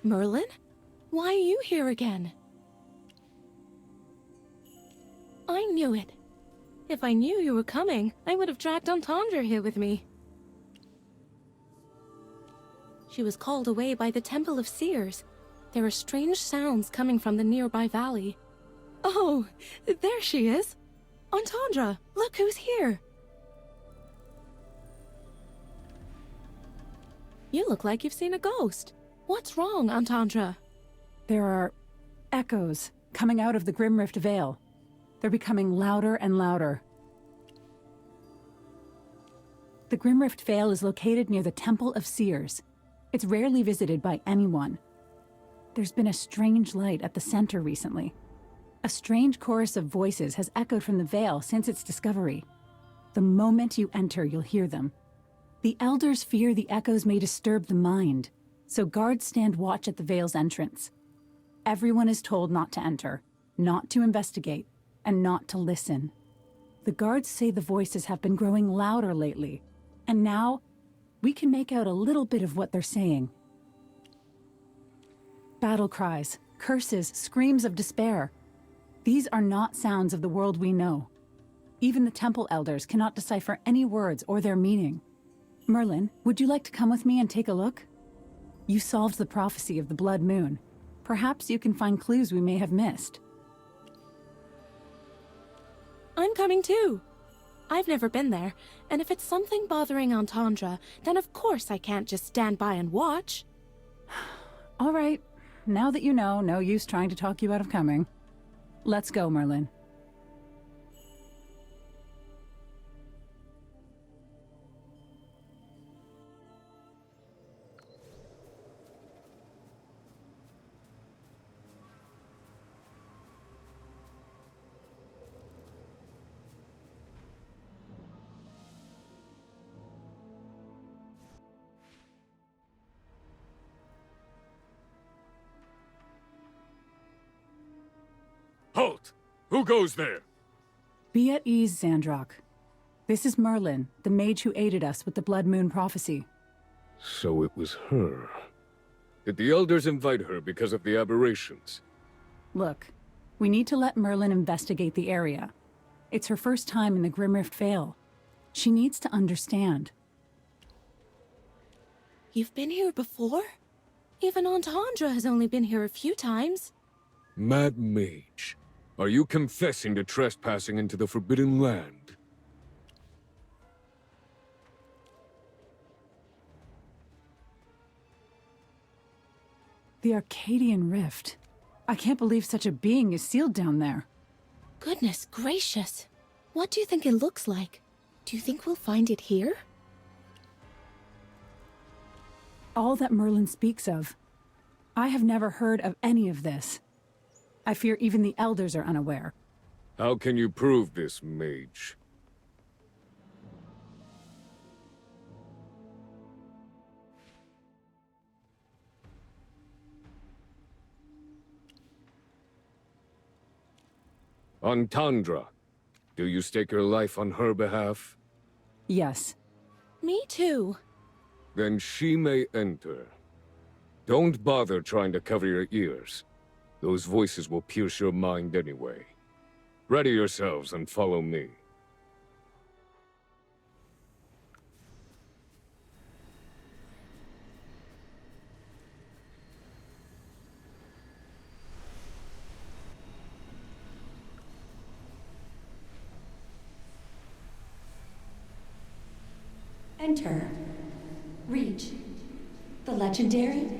Merlin? Why are you here again? I knew it. If I knew you were coming, I would have dragged Entendre here with me. She was called away by the Temple of Seers. There are strange sounds coming from the nearby valley. Oh, there she is! Entendre, look who's here! You look like you've seen a ghost. What's wrong, Entendre? There are echoes coming out of the Grimrift Vale. They're becoming louder and louder. The Grimrift Vale is located near the Temple of Seers. It's rarely visited by anyone. There's been a strange light at the center recently. A strange chorus of voices has echoed from the Vale since its discovery. The moment you enter, you'll hear them. The elders fear the echoes may disturb the mind, so guards stand watch at the Vale's entrance. Everyone is told not to enter, not to investigate, and not to listen. The guards say the voices have been growing louder lately, and now we can make out a little bit of what they're saying. Battle cries, curses, screams of despair. These are not sounds of the world we know. Even the temple elders cannot decipher any words or their meaning. Merlin, would you like to come with me and take a look? You solved the prophecy of the Blood Moon. Perhaps you can find clues we may have missed. I'm coming too. I've never been there, and if it's something bothering Entendre, then of course I can't just stand by and watch. All right. Now that you know, no use trying to talk you out of coming. Let's go, Merlin. Halt! Who goes there? Be at ease, Xandrock. This is Merlin, the mage who aided us with the Blood Moon prophecy. So it was her. Did the elders invite her because of the aberrations? Look, we need to let Merlin investigate the area. It's her first time in the Grimrift Vale. She needs to understand. You've been here before? Even Entendre has only been here a few times. Mad Mage, are you confessing to trespassing into the Forbidden Land? The Arcadian Rift. I can't believe such a being is sealed down there. Goodness gracious. What do you think it looks like? Do you think we'll find it here? All that Merlin speaks of. I have never heard of any of this. I fear even the elders are unaware. How can you prove this, Mage? Entendre, do you stake your life on her behalf? Yes. Me too. Then she may enter. Don't bother trying to cover your ears. Those voices will pierce your mind anyway. Ready yourselves and follow me. Enter. Reach. The legendary.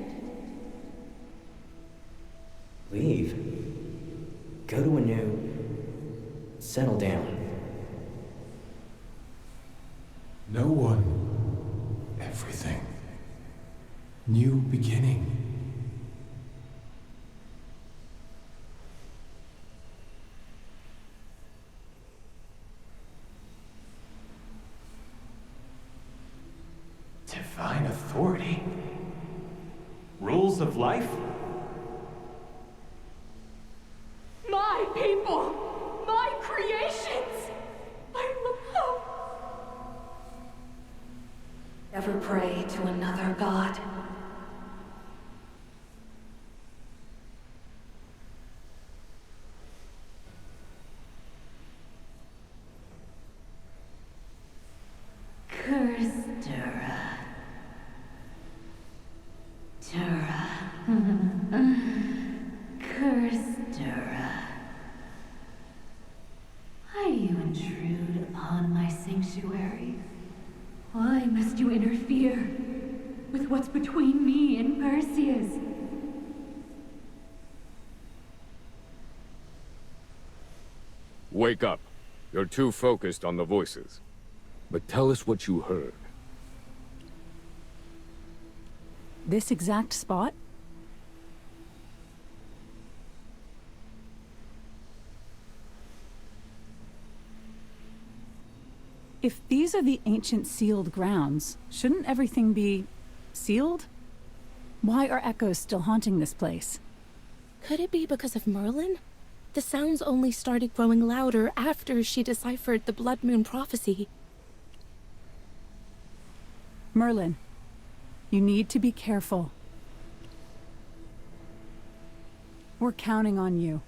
Leave. Go to a new... Settle down. No one. Everything. New beginning. Divine authority. Rules of life? My people! My creations! I love. Never pray to another god. sanctuary. Why must you interfere with what's between me and Perseus? Wake up. You're too focused on the voices. But tell us what you heard. This exact spot? If these are the ancient sealed grounds, shouldn't everything be sealed? Why are echoes still haunting this place? Could it be because of Merlin? The sounds only started growing louder after she deciphered the Blood Moon prophecy. Merlin, you need to be careful. We're counting on you.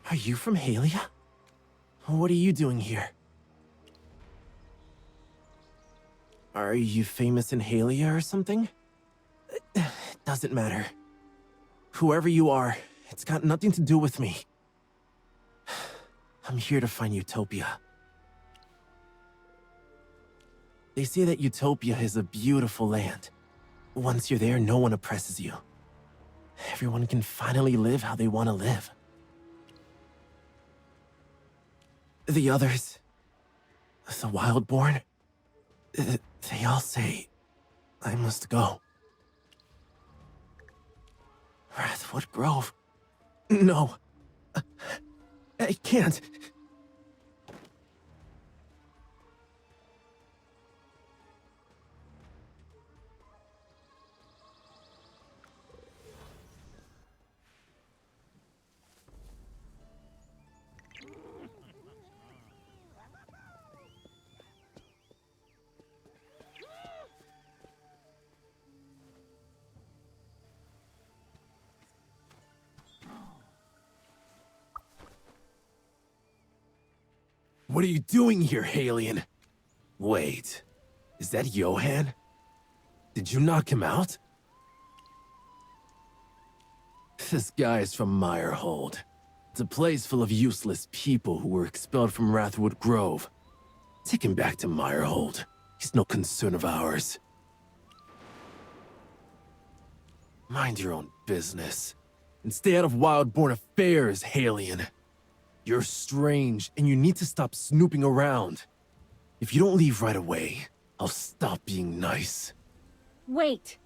Are you from Halia? What are you doing here? Are you famous in Halia or something? It doesn't matter. Whoever you are, it's got nothing to do with me. I'm here to find Utopia. They say that Utopia is a beautiful land. Once you're there, no one oppresses you. Everyone can finally live how they want to live. The others, the Wildborn, they all say I must go. Wrathwood Grove? No. I can't. What are you doing here, Halion? Wait, is that Johan? Did you knock him out? This guy is from Meyerhold. It's a place full of useless people who were expelled from Wrathwood Grove. Take him back to Meyerhold. He's no concern of ours. Mind your own business. And stay out of Wildborn affairs, Halion. You're strange, and you need to stop snooping around. If you don't leave right away, I'll stop being nice. Wait!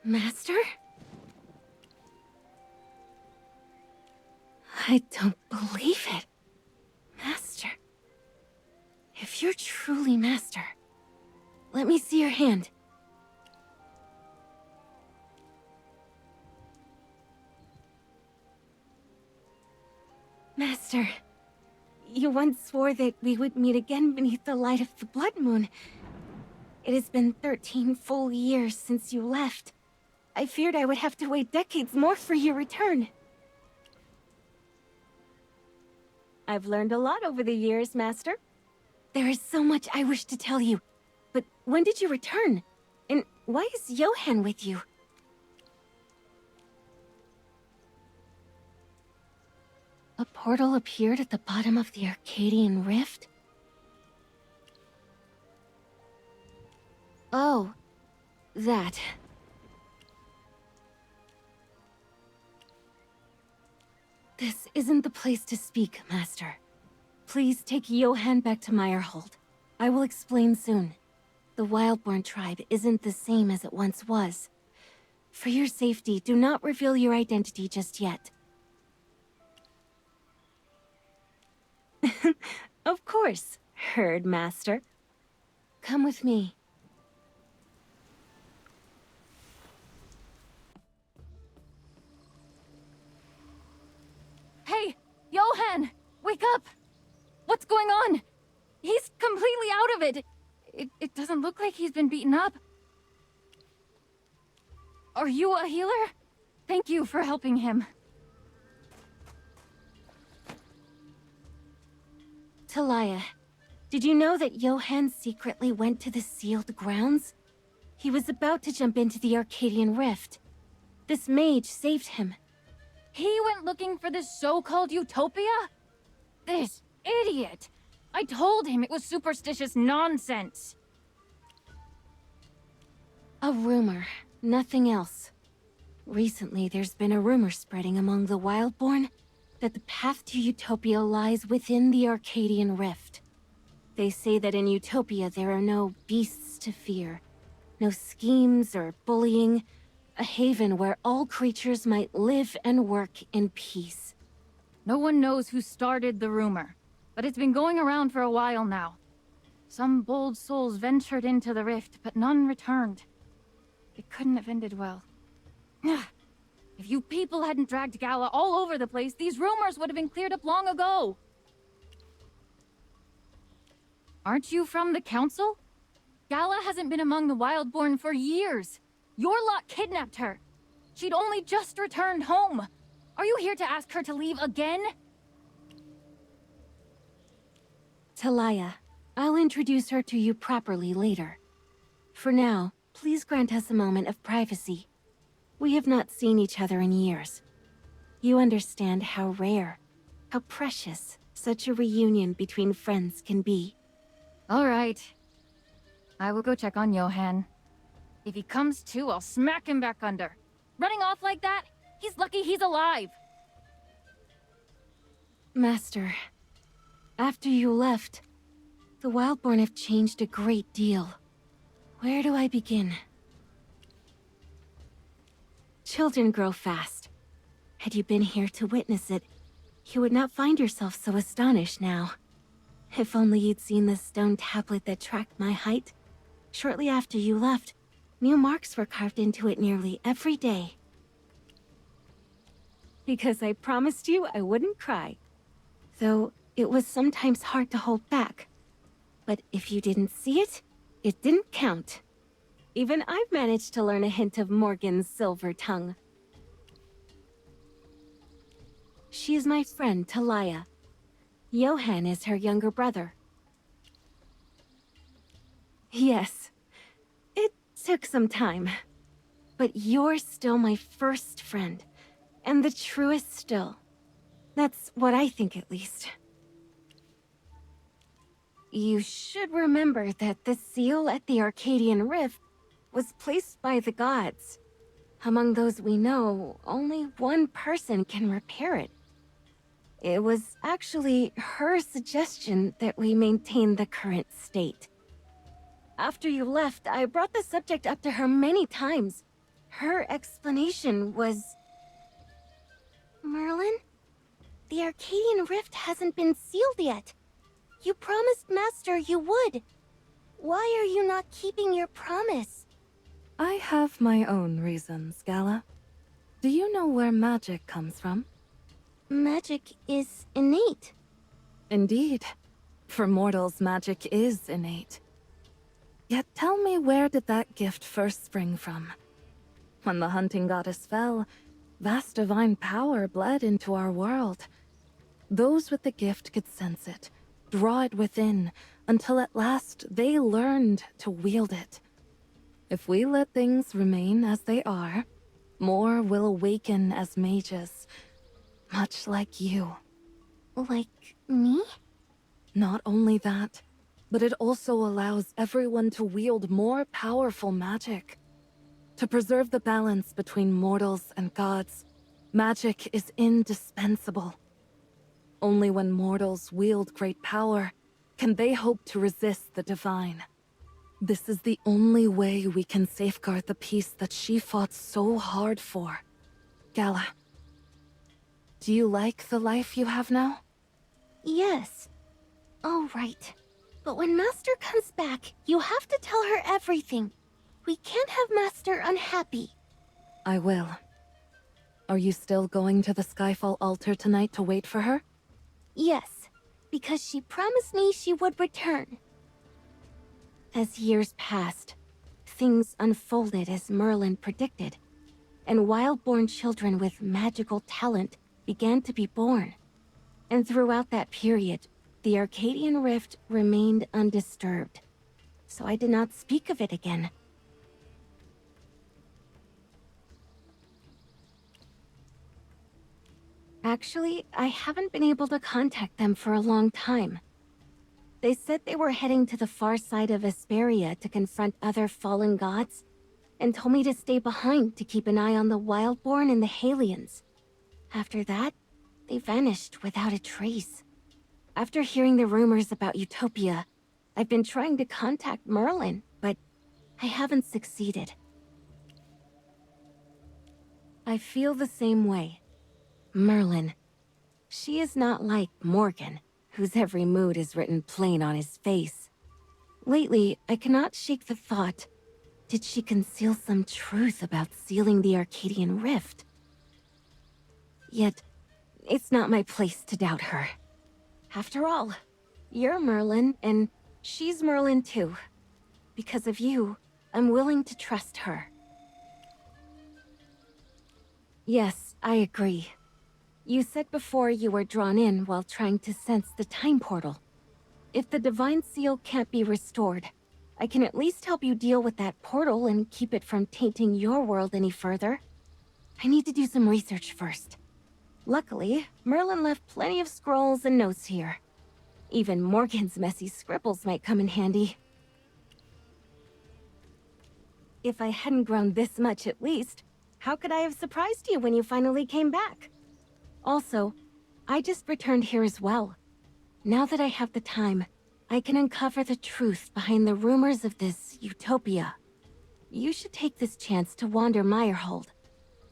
Master? I don't believe it. Master. If you're truly Master, let me see your hand. Master, you once swore that we would meet again beneath the light of the blood moon. It has been 13 full years since you left. I feared I would have to wait decades more for your return. I've learned a lot over the years, Master. There is so much I wish to tell you. But when did you return? And why is Johann with you? A portal appeared at the bottom of the Arcadian Rift? Oh, that. This isn't the place to speak, Master. Please take Johann back to Meyerhold. I will explain soon. The Wildborn tribe isn't the same as it once was. For your safety, do not reveal your identity just yet. Of course, Herd Master. Come with me. Hey, Johann! Wake up! What's going on? He's completely out of it. It doesn't look like he's been beaten up. Are you a healer? Thank you for helping him. Talia, did you know that Johann secretly went to the sealed grounds? He was about to jump into the Arcadian Rift. This mage saved him. He went looking for this so-called utopia? This idiot! I told him it was superstitious nonsense. A rumor, nothing else. Recently, there's been a rumor spreading among the Wildborn that the path to Utopia lies within the Arcadian Rift. They say that in Utopia there are no beasts to fear, no schemes or bullying, a haven where all creatures might live and work in peace. No one knows who started the rumor, but it's been going around for a while now. Some bold souls ventured into the rift, but none returned. It couldn't have ended well. If you people hadn't dragged Gala all over the place, these rumors would have been cleared up long ago. Aren't you from the council? Gala hasn't been among the Wildborn for years. Your lot kidnapped her. She'd only just returned home. Are you here to ask her to leave again? Talia, I'll introduce her to you properly later. For now, please grant us a moment of privacy. We have not seen each other in years. You understand how rare, how precious such a reunion between friends can be. All right. I will go check on Johann. If he comes to, I'll smack him back under. Running off like that? He's lucky he's alive. Master, after you left, the Wildborn have changed a great deal. Where do I begin? Children grow fast. Had you been here to witness it, you would not find yourself so astonished now. If only you'd seen the stone tablet that tracked my height. Shortly after you left, new marks were carved into it nearly every day. Because I promised you I wouldn't cry. Though it was sometimes hard to hold back. But if you didn't see it, it didn't count. Even I've managed to learn a hint of Morgan's silver tongue. She is my friend, Talia. Johann is her younger brother. Yes, it took some time. But you're still my first friend, and the truest still. That's what I think, at least. You should remember that the seal at the Arcadian Rift was placed by the gods. Among those we know, only one person can repair it. It was actually her suggestion that we maintain the current state. After you left, I brought the subject up to her many times. Her explanation was... Merlin? The Arcadian Rift hasn't been sealed yet. You promised Master you would. Why are you not keeping your promise? I have my own reasons, Gala. Do you know where magic comes from? Magic is innate. Indeed. For mortals, magic is innate. Yet tell me, where did that gift first spring from? When the hunting goddess fell, vast divine power bled into our world. Those with the gift could sense it, draw it within, until at last they learned to wield it. If we let things remain as they are, more will awaken as mages, much like you. Like me? Not only that, but it also allows everyone to wield more powerful magic. To preserve the balance between mortals and gods, magic is indispensable. Only when mortals wield great power can they hope to resist the divine. This is the only way we can safeguard the peace that she fought so hard for. Gala, do you like the life you have now? Yes. All right. But when Master comes back, you have to tell her everything. We can't have Master unhappy. I will. Are you still going to the Skyfall altar tonight to wait for her? Yes, because she promised me she would return. As years passed, things unfolded as Merlin predicted, and wild-born children with magical talent began to be born. And throughout that period, the Arcadian Rift remained undisturbed, so I did not speak of it again. Actually, I haven't been able to contact them for a long time. They said they were heading to the far side of Vesperia to confront other fallen gods, and told me to stay behind to keep an eye on the Wildborn and the Halions. After that, they vanished without a trace. After hearing the rumors about Utopia, I've been trying to contact Merlin, but I haven't succeeded. I feel the same way. Merlin. She is not like Morgan, whose every mood is written plain on his face. Lately, I cannot shake the thought, did she conceal some truth about sealing the Arcadian Rift? Yet, it's not my place to doubt her. After all, you're Merlin, and she's Merlin too. Because of you, I'm willing to trust her. Yes, I agree. You said before you were drawn in while trying to sense the time portal. If the Divine Seal can't be restored, I can at least help you deal with that portal and keep it from tainting your world any further. I need to do some research first. Luckily, Merlin left plenty of scrolls and notes here. Even Morgan's messy scribbles might come in handy. If I hadn't grown this much at least, how could I have surprised you when you finally came back? Also, I just returned here as well. Now that I have the time, I can uncover the truth behind the rumors of this Utopia. You should take this chance to wander Meyerhold.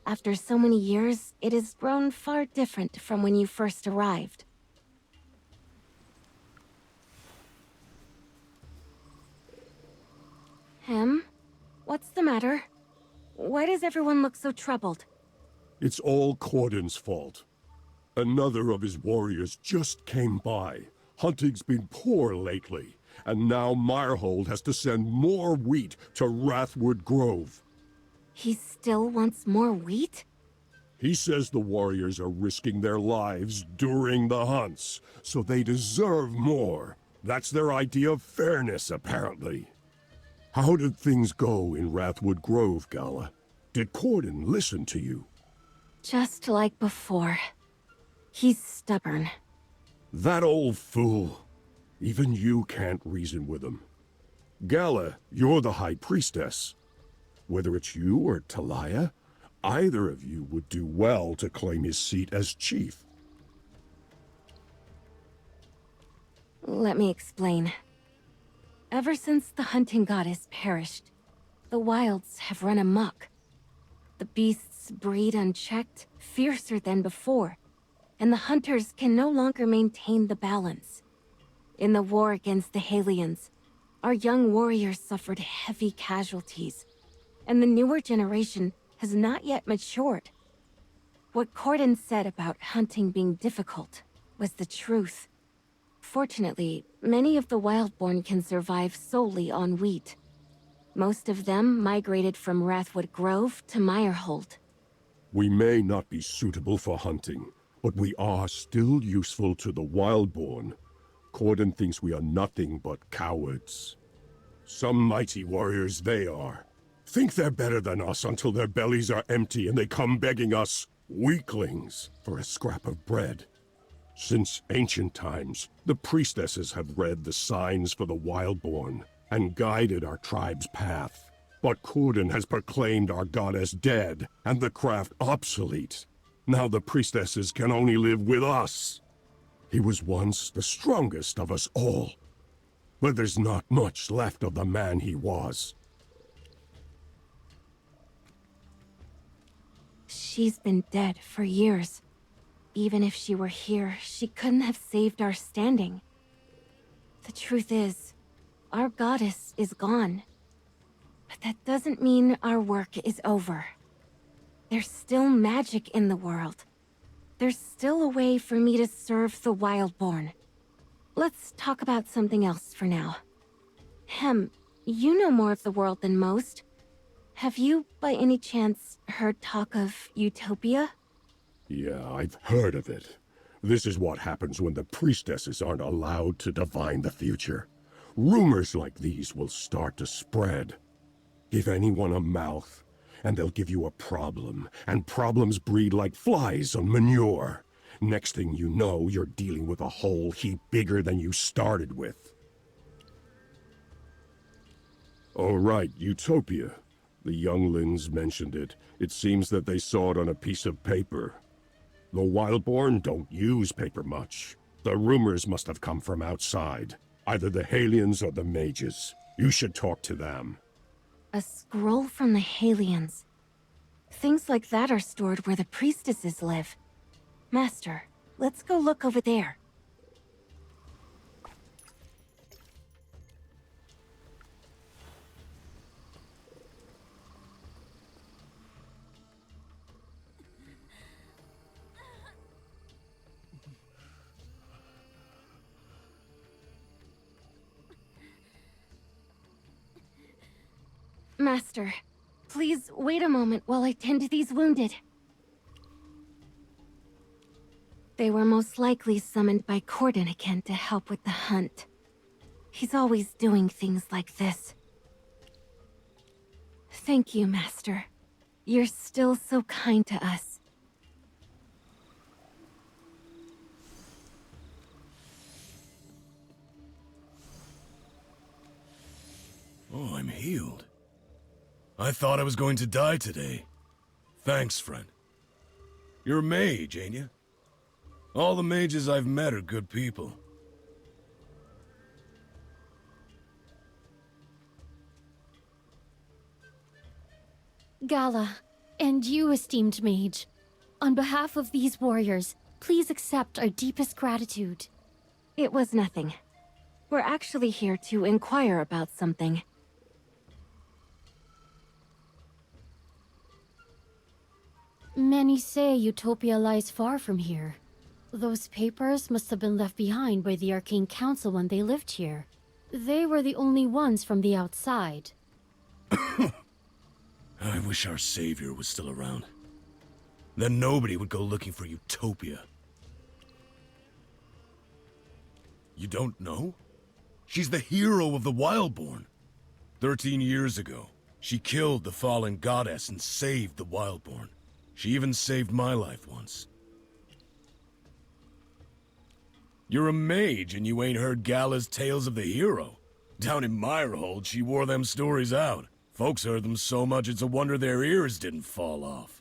After so many years, it has grown far different from when you first arrived. Hem? What's the matter? Why does everyone look so troubled? It's all Cordon's fault. Another of his warriors just came by. Hunting's been poor lately, and now Meyerhold has to send more wheat to Wrathwood Grove. He still wants more wheat? He says the warriors are risking their lives during the hunts, so they deserve more. That's their idea of fairness, apparently. How did things go in Wrathwood Grove, Gala? Did Cordon listen to you? Just like before. He's stubborn. That old fool. Even you can't reason with him. Gala, you're the High Priestess. Whether it's you or Talia, either of you would do well to claim his seat as chief. Let me explain. Ever since the hunting goddess perished, the wilds have run amok. The beasts breed unchecked, fiercer than before, and the hunters can no longer maintain the balance. In the war against the Halions, our young warriors suffered heavy casualties, and the newer generation has not yet matured. What Corden said about hunting being difficult was the truth. Fortunately, many of the Wildborn can survive solely on wheat. Most of them migrated from Wrathwood Grove to Meyerhold. We may not be suitable for hunting, but we are still useful to the Wildborn. Corden thinks we are nothing but cowards. Some mighty warriors they are. Think they're better than us until their bellies are empty and they come begging us, weaklings, for a scrap of bread. Since ancient times, the priestesses have read the signs for the Wildborn and guided our tribe's path. But Corden has proclaimed our goddess dead and the craft obsolete. Now the priestesses can only live with us. He was once the strongest of us all, but there's not much left of the man he was. She's been dead for years. Even if she were here, she couldn't have saved our standing. The truth is, our goddess is gone. But that doesn't mean our work is over. There's still magic in the world. There's still a way for me to serve the Wildborn. Let's talk about something else for now. You know more of the world than most. Have you, by any chance, heard talk of Utopia? Yeah, I've heard of it. This is what happens when the priestesses aren't allowed to divine the future. Rumors like these will start to spread. Give anyone a mouth, and they'll give you a problem, and problems breed like flies on manure. Next thing you know, you're dealing with a whole heap bigger than you started with. Oh right, Utopia. The younglings mentioned it. It seems that they saw it on a piece of paper. The Wildborn don't use paper much. The rumors must have come from outside. Either the Halions or the mages. You should talk to them. A scroll from the Halions. Things like that are stored where the priestesses live. Master, let's go look over there. Master, please wait a moment while I tend to these wounded. They were most likely summoned by Corden again to help with the hunt. He's always doing things like this. Thank you, Master. You're still so kind to us. Oh, I'm healed. I thought I was going to die today. Thanks, friend. You're a mage, ain't you? All the mages I've met are good people. Gala, and you, esteemed mage. On behalf of these warriors, please accept our deepest gratitude. It was nothing. We're actually here to inquire about something. Many say Utopia lies far from here. Those papers must have been left behind by the Arcane Council when they lived here. They were the only ones from the outside. I wish our savior was still around. Then nobody would go looking for Utopia. You don't know? She's the hero of the Wildborn. 13 years ago, she killed the fallen goddess and saved the Wildborn. She even saved my life once. You're a mage and you ain't heard Gala's tales of the hero. Down in Meyerhold, she wore them stories out. Folks heard them so much it's a wonder their ears didn't fall off.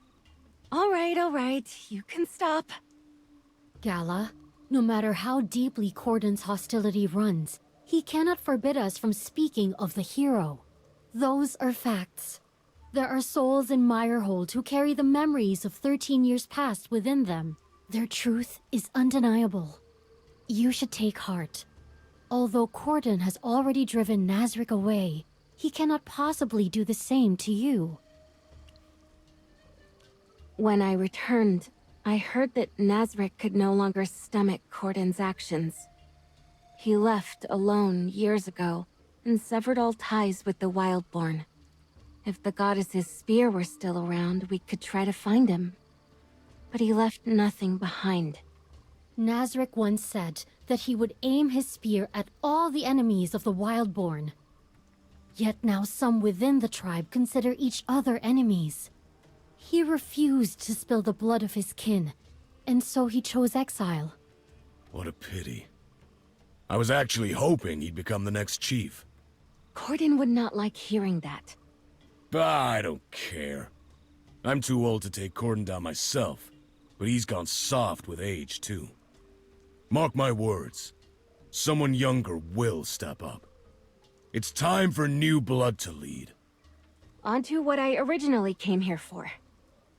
All right. You can stop. Gala, no matter how deeply Corden's hostility runs, he cannot forbid us from speaking of the hero. Those are facts. There are souls in Meyerhold who carry the memories of 13 years past within them. Their truth is undeniable. You should take heart. Although Corden has already driven Nazric away, he cannot possibly do the same to you. When I returned, I heard that Nazric could no longer stomach Corden's actions. He left alone years ago and severed all ties with the Wildborn. If the goddess's spear were still around, we could try to find him. But he left nothing behind. Nazric once said that he would aim his spear at all the enemies of the Wildborn. Yet now some within the tribe consider each other enemies. He refused to spill the blood of his kin, and so he chose exile. What a pity. I was actually hoping he'd become the next chief. Corden would not like hearing that. But I don't care. I'm too old to take Corden down myself, but he's gone soft with age, too. Mark my words. Someone younger will step up. It's time for new blood to lead. On to what I originally came here for.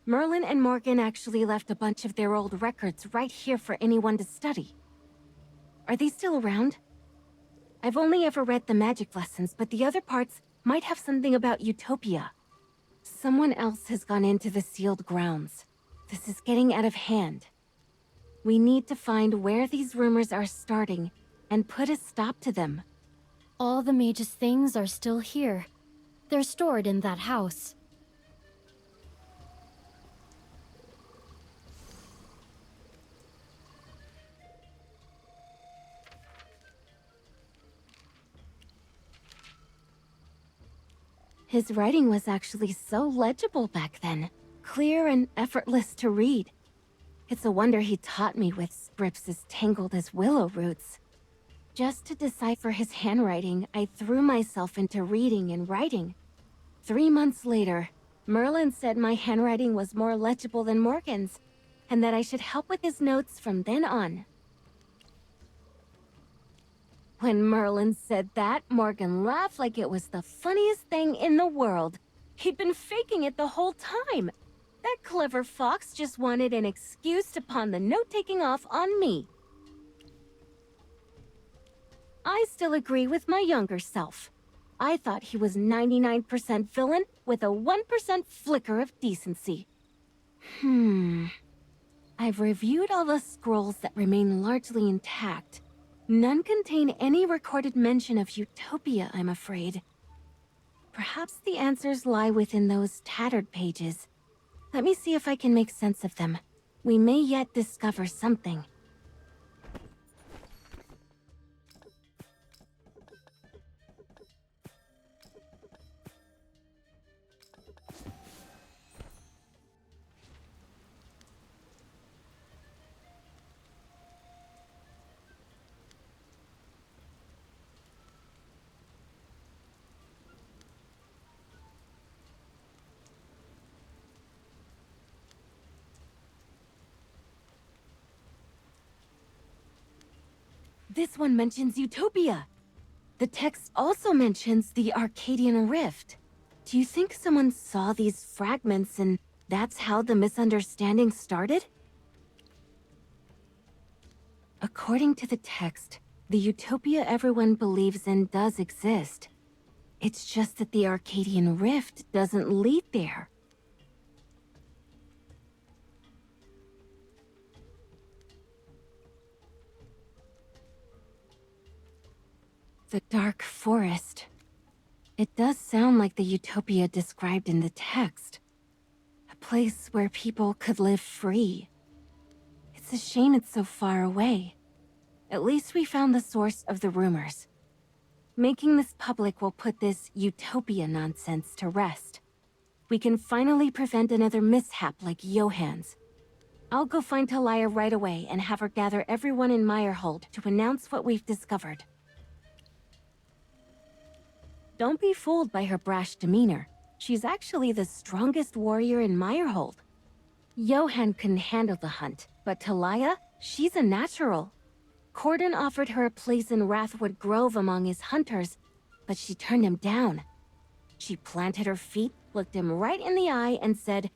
Merlin and Morgan actually left a bunch of their old records right here for anyone to study. Are they still around? I've only ever read the magic lessons, but the other parts might have something about Utopia. Someone else has gone into the sealed grounds. This is getting out of hand. We need to find where these rumors are starting and put a stop to them. All the mage's things are still here. They're stored in that house. His writing was actually so legible back then. Clear and effortless to read. It's a wonder he taught me with scripts as tangled as willow roots. Just to decipher his handwriting, I threw myself into reading and writing. 3 months later, Merlin said my handwriting was more legible than Morgan's, and that I should help with his notes from then on. When Merlin said that, Morgan laughed like it was the funniest thing in the world. He'd been faking it the whole time. That clever fox just wanted an excuse to pawn the note-taking off on me. I still agree with my younger self. I thought he was 99% villain with a 1% flicker of decency. I've reviewed all the scrolls that remain largely intact. None contain any recorded mention of Utopia, I'm afraid. Perhaps the answers lie within those tattered pages. Let me see if I can make sense of them. We may yet discover something. This one mentions Utopia. The text also mentions the Arcadian Rift. Do you think someone saw these fragments and that's how the misunderstanding started? According to the text, the Utopia everyone believes in does exist. It's just that the Arcadian Rift doesn't lead there. The Dark Forest. It does sound like the Utopia described in the text. A place where people could live free. It's a shame it's so far away. At least we found the source of the rumors. Making this public will put this Utopia nonsense to rest. We can finally prevent another mishap like Johann's. I'll go find Talia right away and have her gather everyone in Meyerhold to announce what we've discovered. Don't be fooled by her brash demeanor. She's actually the strongest warrior in Meyerhold. Johann couldn't handle the hunt, but Talia, she's a natural. Corden offered her a place in Wrathwood Grove among his hunters, but she turned him down. She planted her feet looked him right in the eye and said,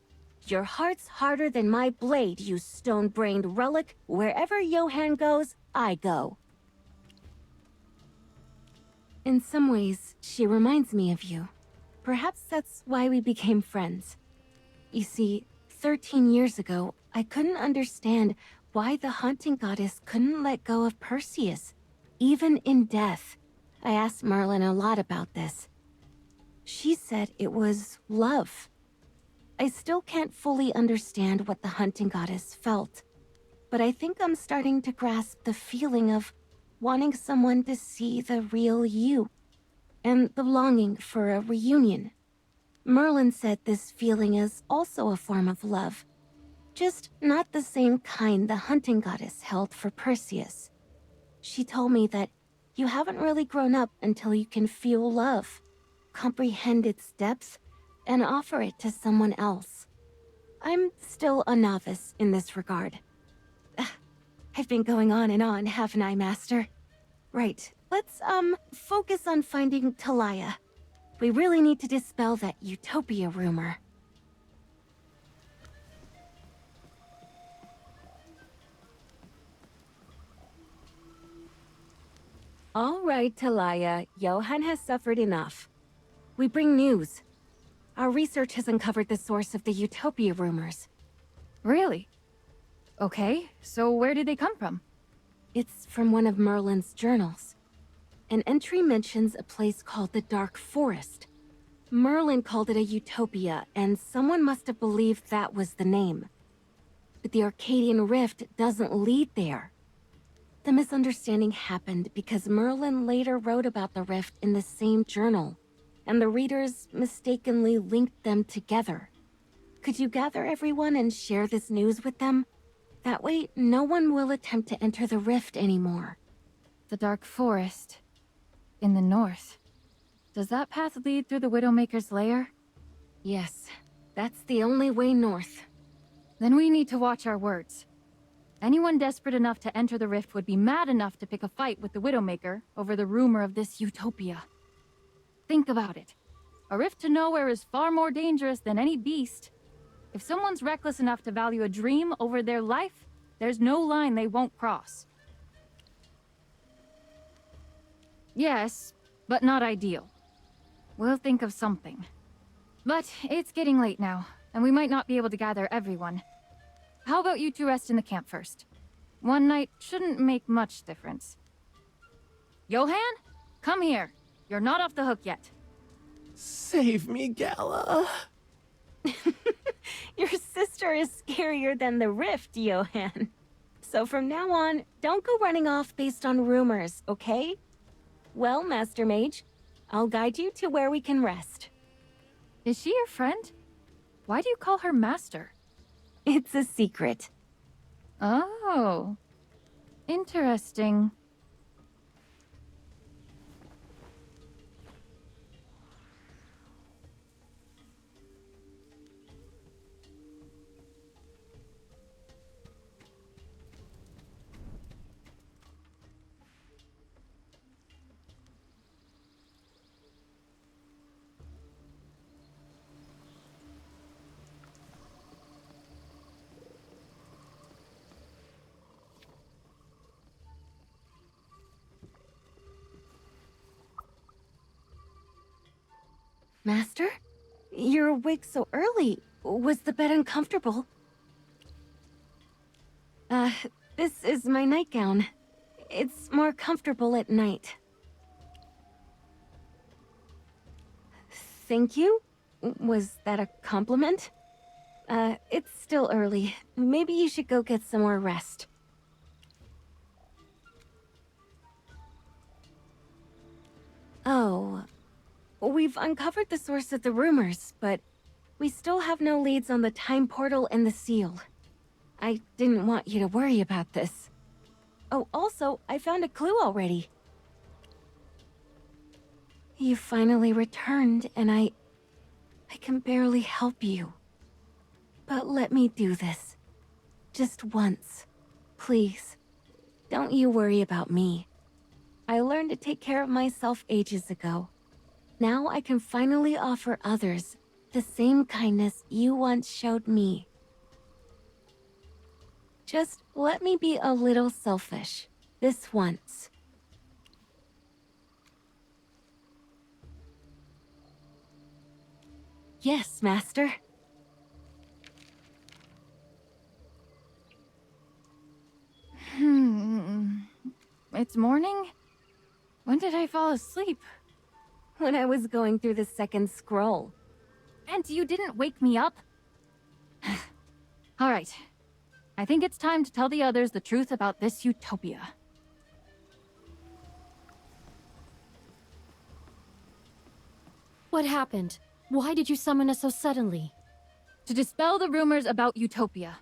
"Your heart's harder than my blade, you stone-brained relic. Wherever Johann goes, I go." In some ways, she reminds me of you. Perhaps that's why we became friends. You see, 13 years ago, I couldn't understand why the hunting goddess couldn't let go of Perseus, even in death. I asked Merlin a lot about this. She said it was love. I still can't fully understand what the hunting goddess felt, but I think I'm starting to grasp the feeling of wanting someone to see the real you, and the longing for a reunion. Merlin said this feeling is also a form of love, just not the same kind the hunting goddess held for Perseus. She told me that you haven't really grown up until you can feel love, comprehend its depth, and offer it to someone else. I'm still a novice in this regard. I've been going on, haven't I, Master? Right, let's, focus on finding Talia. We really need to dispel that Utopia rumor. All right, Talia, Johann has suffered enough. We bring news. Our research has uncovered the source of the Utopia rumors. Really? Okay, so where did they come from? It's from one of Merlin's journals. An entry mentions a place called the Dark Forest. Merlin called it a utopia, and someone must have believed that was the name. But the Arcadian Rift doesn't lead there. The misunderstanding happened because Merlin later wrote about the rift in the same journal, and the readers mistakenly linked them together. Could you gather everyone and share this news with them? That way, no one will attempt to enter the rift anymore. The Dark Forest. In the north. Does that path lead through the Widowmaker's lair? Yes, that's the only way north. Then we need to watch our words. Anyone desperate enough to enter the rift would be mad enough to pick a fight with the Widowmaker over the rumor of this utopia. Think about it. A rift to nowhere is far more dangerous than any beast. If someone's reckless enough to value a dream over their life, there's no line they won't cross. Yes, but not ideal. We'll think of something. But it's getting late now, and we might not be able to gather everyone. How about you two rest in the camp first? One night shouldn't make much difference. Johann? Come here. You're not off the hook yet. Save me, Gala. Your sister is scarier than the rift, Johann. So from now on, don't go running off based on rumors, okay? Well, Master Mage, I'll guide you to where we can rest. Is she your friend? Why do you call her Master? It's a secret. Oh. Interesting. Master? You're awake so early. Was the bed uncomfortable? This is my nightgown. It's more comfortable at night. Thank you? Was that a compliment? It's still early. Maybe you should go get some more rest. Oh... We've uncovered the source of the rumors, but we still have no leads on the time portal and the seal. I didn't want you to worry about this. Oh, also, I found a clue already. You finally returned, and I can barely help you. But let me do this. Just once. Please. Don't you worry about me. I learned to take care of myself ages ago. Now I can finally offer others the same kindness you once showed me. Just let me be a little selfish, this once. Yes, Master. It's morning? When did I fall asleep? When I was going through the second scroll. And you didn't wake me up? All right. I think it's time to tell the others the truth about this utopia. What happened? Why did you summon us so suddenly? To dispel the rumors about utopia.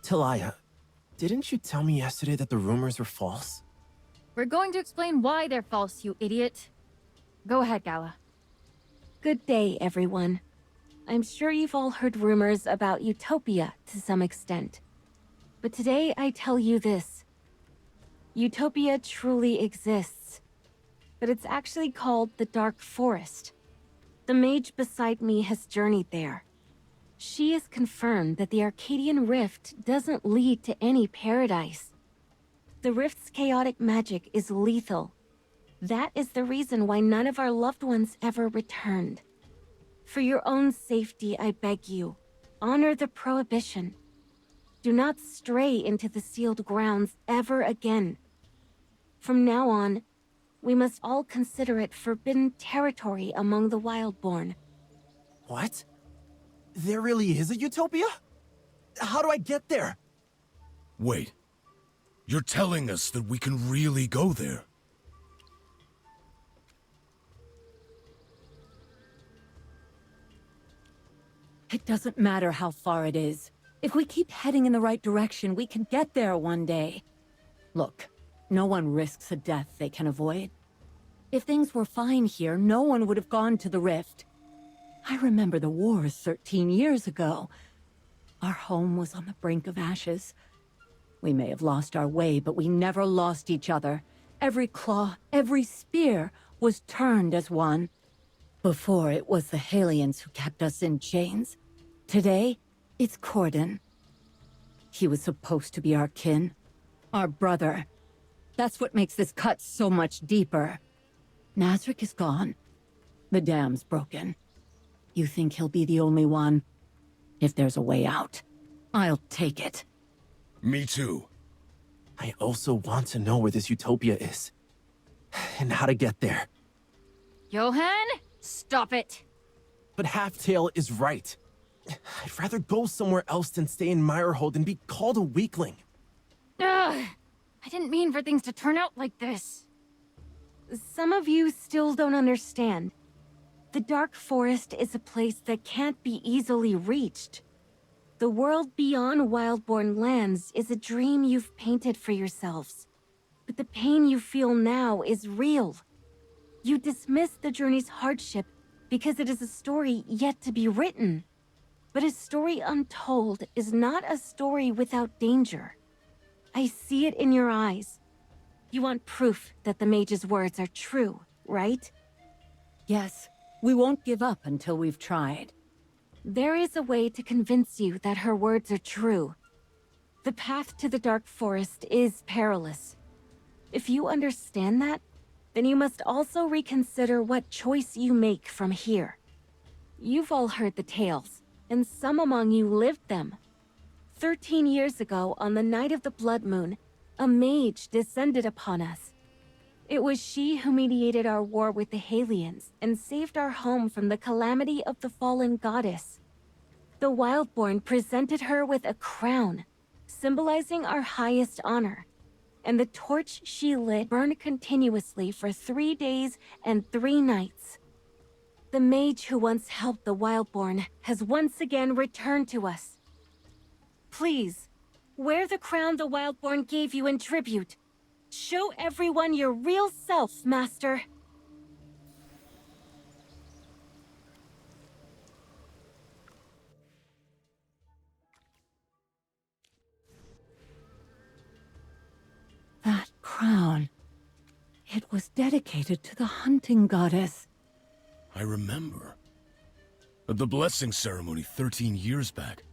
Talia, didn't you tell me yesterday that the rumors were false? We're going to explain why they're false, you idiot. Go ahead, Gala. Good day, everyone. I'm sure you've all heard rumors about utopia to some extent. But today I tell you this. Utopia truly exists. But it's actually called the Dark Forest. The mage beside me has journeyed there. She has confirmed that the Arcadian Rift doesn't lead to any paradise. The Rift's chaotic magic is lethal. That is the reason why none of our loved ones ever returned. For your own safety, I beg you, honor the prohibition. Do not stray into the sealed grounds ever again. From now on, we must all consider it forbidden territory among the Wildborn. What? There really is a utopia? How do I get there? Wait. You're telling us that we can really go there? It doesn't matter how far it is. If we keep heading in the right direction, we can get there one day. Look, no one risks a death they can avoid. If things were fine here, no one would have gone to the Rift. I remember the wars 13 years ago. Our home was on the brink of ashes. We may have lost our way, but we never lost each other. Every claw, every spear was turned as one. Before, it was the Halians who kept us in chains. Today, it's Corden. He was supposed to be our kin, our brother. That's what makes this cut so much deeper. Nazric is gone. The dam's broken. You think he'll be the only one? If there's a way out, I'll take it. Me too. I also want to know where this utopia is. And how to get there. Johan, stop it. But Halftail is right. I'd rather go somewhere else than stay in Meyerhold and be called a weakling. Ugh, I didn't mean for things to turn out like this. Some of you still don't understand. The Dark Forest is a place that can't be easily reached. The world beyond Wildborn lands is a dream you've painted for yourselves. But the pain you feel now is real. You dismiss the journey's hardship because it is a story yet to be written. But a story untold is not a story without danger. I see it in your eyes. You want proof that the mage's words are true, right? Yes, we won't give up until we've tried. There is a way to convince you that her words are true. The path to the Dark Forest is perilous. If you understand that, then you must also reconsider what choice you make from here. You've all heard the tales, and some among you lived them. 13 years ago, on the night of the Blood Moon, a mage descended upon us. It was she who mediated our war with the Halians and saved our home from the calamity of the fallen goddess. The Wildborn presented her with a crown, symbolizing our highest honor, and the torch she lit burned continuously for 3 days and 3 nights. The mage who once helped the Wildborn has once again returned to us. Please, wear the crown the Wildborn gave you in tribute. Show everyone your real self, Master. That crown. It was dedicated to the hunting goddess. I remember. At the blessing ceremony 13 years back,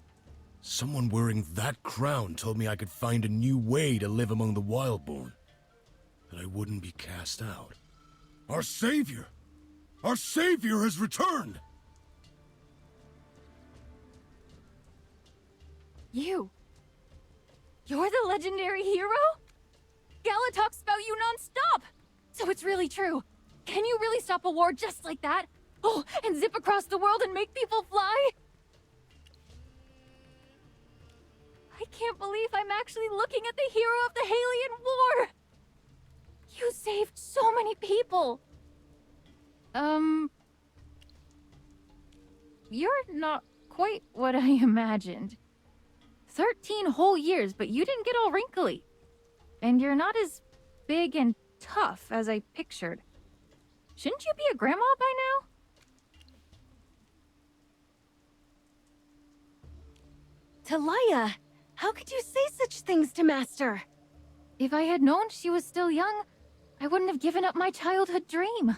someone wearing that crown told me I could find a new way to live among the Wildborn. That I wouldn't be cast out. Our savior! Our savior has returned! You're the legendary hero? Gala talks about you non-stop! So it's really true. Can you really stop a war just like that? Oh, and zip across the world and make people fly? I can't believe I'm actually looking at the hero of the Halian War! You saved so many people! You're not quite what I imagined. 13 whole years, but you didn't get all wrinkly. And you're not as big and tough as I pictured. Shouldn't you be a grandma by now? Talia, how could you say such things to Master? If I had known she was still young, I wouldn't have given up my childhood dream.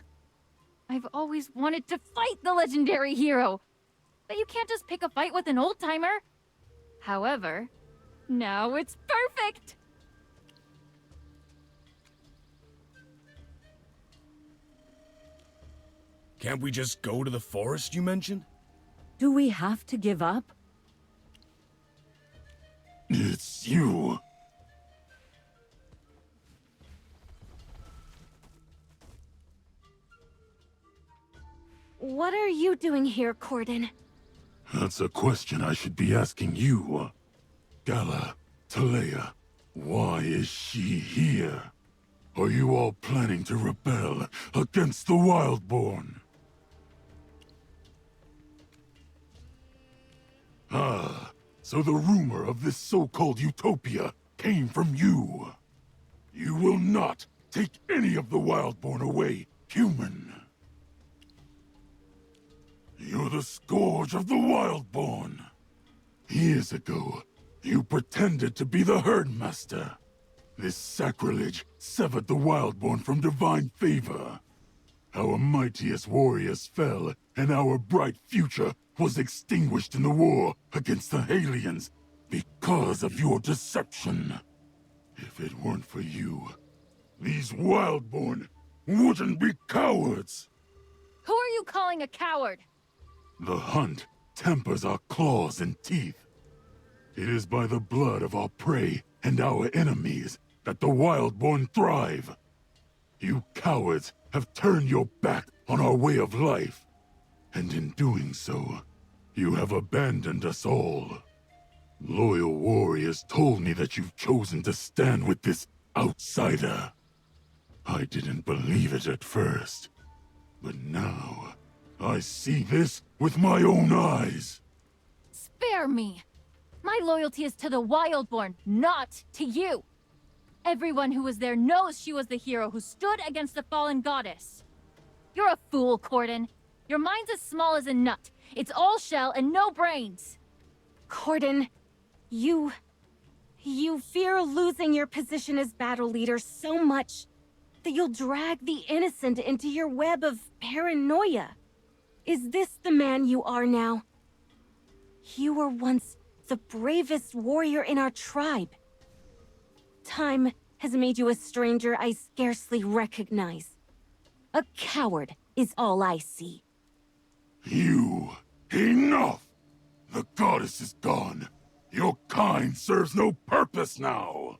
I've always wanted to fight the legendary hero. But you can't just pick a fight with an old-timer. However, now it's perfect! Can't we just go to the forest you mentioned? Do we have to give up? It's you. What are you doing here, Corden? That's a question I should be asking you. Gala, Talia, why is she here? Are you all planning to rebel against the Wildborn? Ah, so the rumor of this so-called utopia came from you. You will not take any of the Wildborn away, human. You're the scourge of the Wildborn. Years ago, you pretended to be the Herdmaster. This sacrilege severed the Wildborn from divine favor. Our mightiest warriors fell, and our bright future was extinguished in the war against the Halians because of your deception. If it weren't for you, these Wildborn wouldn't be cowards. Who are you calling a coward? The hunt tempers our claws and teeth. It is by the blood of our prey and our enemies that the Wildborn thrive. You cowards have turned your back on our way of life. And in doing so, you have abandoned us all. Loyal warriors told me that you've chosen to stand with this outsider. I didn't believe it at first, but now I see this with my own eyes. Spare me! My loyalty is to the Wildborn, not to you! Everyone who was there knows she was the hero who stood against the fallen goddess. You're a fool, Corden. Your mind's as small as a nut. It's all shell and no brains. Corden, you fear losing your position as battle leader so much that you'll drag the innocent into your web of paranoia. Is this the man you are now? You were once the bravest warrior in our tribe. Time has made you a stranger I scarcely recognize. A coward is all I see. Enough! The goddess is gone. Your kind serves no purpose now.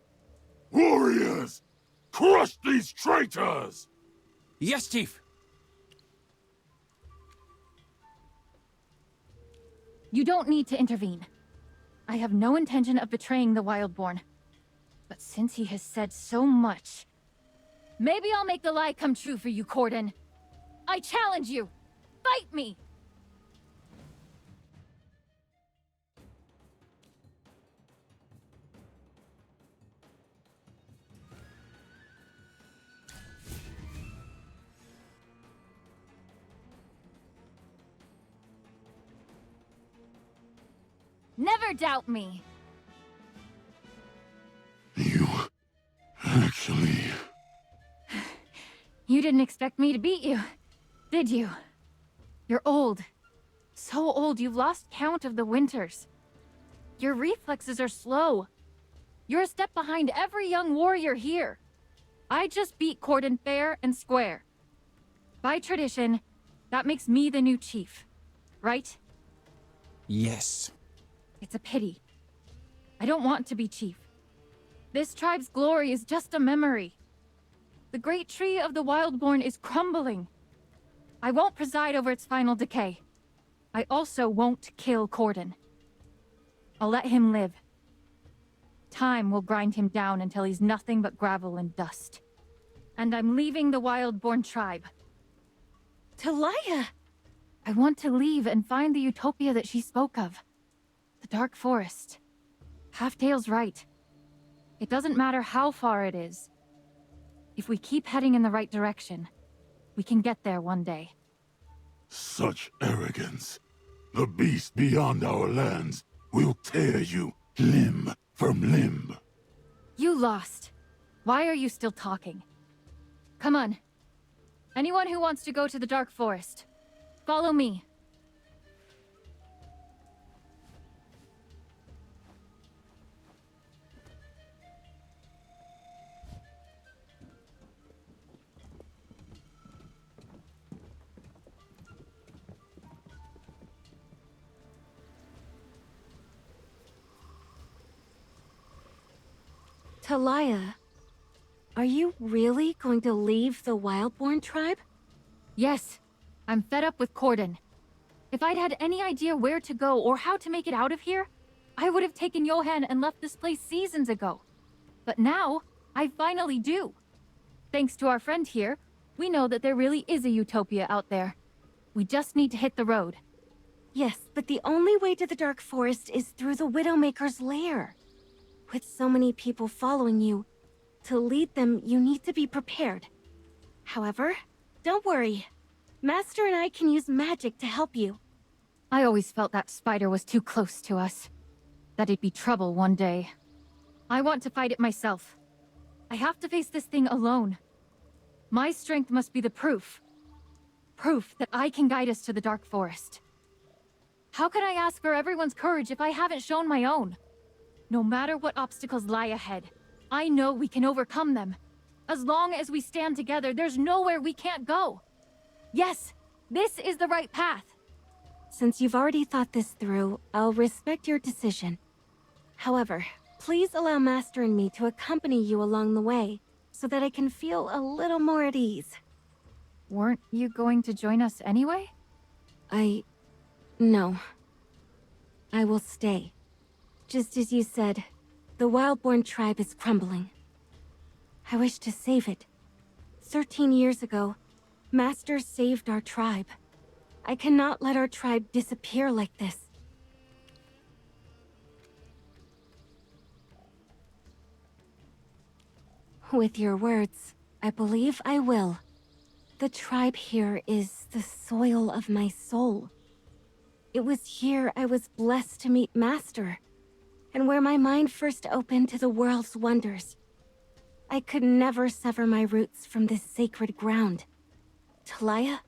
Warriors, crush these traitors! Yes, Chief. You don't need to intervene. I have no intention of betraying the Wildborn. But since he has said so much, maybe I'll make the lie come true for you, Corden. I challenge you! Fight me! Never doubt me! You... actually... You didn't expect me to beat you, did you? You're old, So old, you've lost count of the winters. Your reflexes are slow. You're a step behind every young warrior here. I just beat Corden fair and square. By tradition, that makes me the new chief, right? Yes. It's a pity. I don't want to be chief. This tribe's glory is just a memory. The great tree of the Wildborn is crumbling. I won't preside over its final decay. I also won't kill Corden. I'll let him live. Time will grind him down until he's nothing but gravel and dust. And I'm leaving the Wildborn tribe. Talia! I want to leave and find the utopia that she spoke of. The Dark Forest. Half-Tail's right. It doesn't matter how far it is. If we keep heading in the right direction, we can get there one day. Such arrogance. The beast beyond our lands will tear you limb from limb. You lost. Why are you still talking? Come on. Anyone who wants to go to the Dark Forest, follow me. Talia, are you really going to leave the Wildborn tribe? Yes. I'm fed up with Corden. If I'd had any idea where to go or how to make it out of here, I would have taken Johan and left this place seasons ago. But now, I finally do. Thanks to our friend here, we know that there really is a utopia out there. We just need to hit the road. Yes, but the only way to the Dark Forest is through the Widowmaker's lair. With so many people following you, to lead them, you need to be prepared. However, don't worry. Master and I can use magic to help you. I always felt that spider was too close to us. That it'd be trouble one day. I want to fight it myself. I have to face this thing alone. My strength must be the proof. Proof that I can guide us to the Dark Forest. How can I ask for everyone's courage if I haven't shown my own? No matter what obstacles lie ahead, I know we can overcome them. As long as we stand together, there's nowhere we can't go. Yes, this is the right path. Since you've already thought this through, I'll respect your decision. However, please allow Master and me to accompany you along the way, so that I can feel a little more at ease. Weren't you going to join us anyway? No. I will stay. Just as you said, the Wildborn tribe is crumbling. I wish to save it. 13 years ago, Master saved our tribe. I cannot let our tribe disappear like this. With your words, I believe I will. The tribe here is the soil of my soul. It was here I was blessed to meet Master, and where my mind first opened to the world's wonders. I could never sever my roots from this sacred ground. Talia,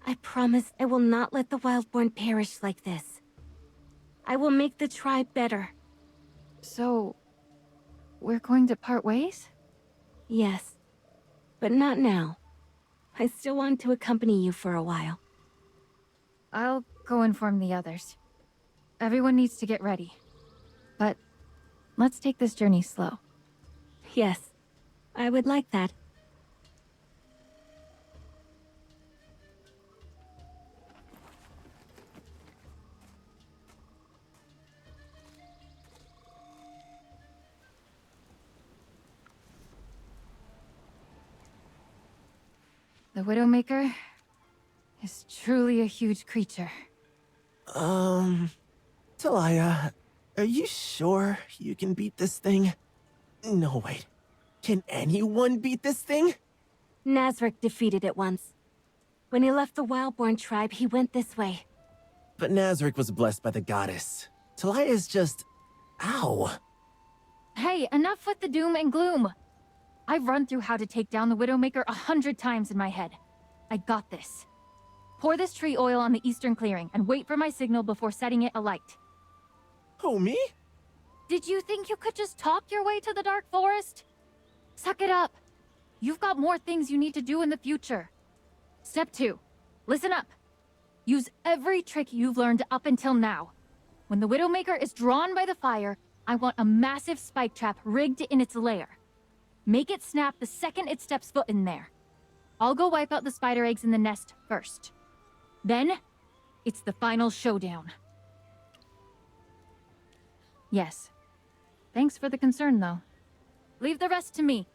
I promise I will not let the Wildborn perish like this. I will make the tribe better. So, we're going to part ways? Yes, but not now. I still want to accompany you for a while. I'll go inform the others. Everyone needs to get ready. But let's take this journey slow. Yes, I would like that. The Widowmaker is truly a huge creature. Talia, are you sure you can beat this thing? No, wait. Can anyone beat this thing? Nazarick defeated it once. When he left the Wildborn tribe, he went this way. But Nazarick was blessed by the goddess. Talia is just... Ow. Hey, enough with the doom and gloom! I've run through how to take down the Widowmaker 100 times in my head. I got this. Pour this tree oil on the eastern clearing and wait for my signal before setting it alight. Who, me? Did you think you could just talk your way to the Dark Forest? Suck it up. You've got more things you need to do in the future. Step 2. Listen up. Use every trick you've learned up until now. When the Widowmaker is drawn by the fire, I want a massive spike trap rigged in its lair. Make it snap the second it steps foot in there. I'll go wipe out the spider eggs in the nest first. Then, it's the final showdown. Yes. Thanks for the concern, though. Leave the rest to me.